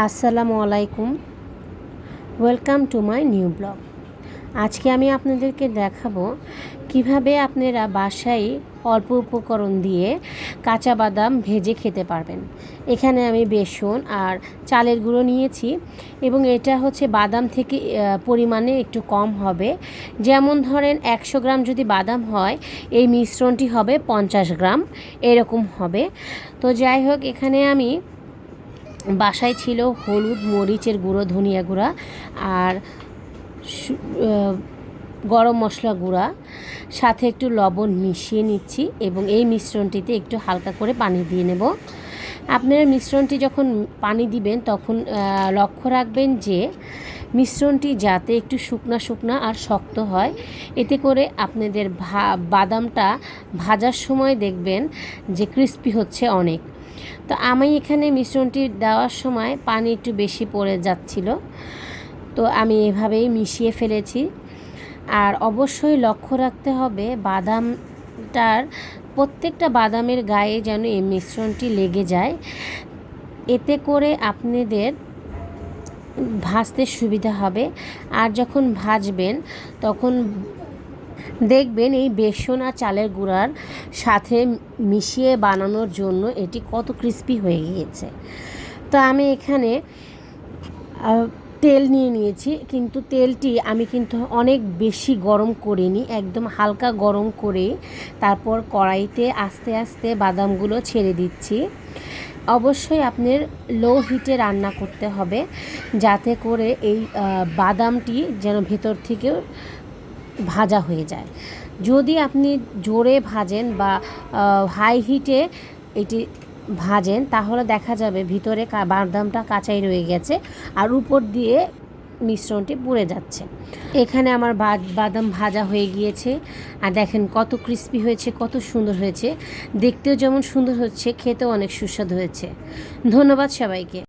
আসসালামু আলাইকুম, welcome to my new blog. আজকে আমি আপনাদেরকে দেখাবো কিভাবে আপনারা বাসায় অল্প উপকরণ দিয়ে কাঁচা বাদাম ভেজে খেতে পারবেন। এখানে আমি বেসন আর চালের গুঁড়ো নিয়েছি এবং এটা হচ্ছে বাদাম থেকে পরিমাণে একটু কম হবে। যেমন ধরেন 100 গ্রাম যদি বাদাম হয়, এই মিশ্রণটি হবে 50 গ্রাম, এরকম হবে। তো যাই হোক, এখানে আমি বাসায় ছিল হলুদ, মরিচের গুঁড়ো, ধনিয়া গুঁড়া আর গরম মশলা গুঁড়া, সাথে একটু লবণ মিশিয়ে নিচ্ছি এবং এই মিশ্রণটিতে একটু হালকা করে পানি দিয়ে নেব। আপনারা মিশ্রণটি যখন পানি দিবেন তখন লক্ষ্য রাখবেন যে মিশ্রণটি যাতে একটু শুকনা শুকনা আর শক্ত হয়, এতে করে আপনাদের বাদামটা ভাজার সময় দেখবেন যে ক্রিস্পি হচ্ছে অনেক। তো আমি এখানে মিশ্রণটি দেওয়ার সময় পানি একটু বেশি পড়ে যাচ্ছিল, তো আমি এভাবেই মিশিয়ে ফেলেছি। আর অবশ্যই লক্ষ্য রাখতে হবে বাদামটার প্রত্যেকটা বাদামের গায়ে যেন এই মিশ্রণটি লেগে যায়, এতে করে আপনাদের ভাজতে সুবিধা হবে। আর যখন ভাজবেন তখন দেখবেন এই বেসন আর চালের গুঁড়ার সাথে মিশিয়ে বানানোর জন্য এটি কত ক্রিস্পি হয়ে গিয়েছে। তো আমি এখানে তেল নিয়ে নিয়েছি, কিন্তু তেলটি আমি কিন্তু অনেক বেশি গরম করিনি, একদম হালকা গরম করে তারপর কড়াইতে আস্তে আস্তে বাদামগুলো ছেড়ে দিচ্ছি। অবশ্যই আপনার লো হিটে রান্না করতে হবে, যাতে করে এই বাদামটি যেন ভেতর থেকেও ভাজা হয়ে যায়। যদি আপনি জোরে ভাজেন বা হাই হিটে এটি ভাজেন, তাহলে দেখা যাবে ভিতরে বাদামটা কাঁচাই রয়ে গেছে আর উপর দিয়ে মিশ্রণটি পুড়ে যাচ্ছে। এখানে আমার বাদাম ভাজা হয়ে গিয়েছে আর দেখেন কত ক্রিস্পি হয়েছে, কত সুন্দর হয়েছে, দেখতেও যেমন সুন্দর হচ্ছে, খেতেও অনেক সুস্বাদু হয়েছে। ধন্যবাদ সবাইকে।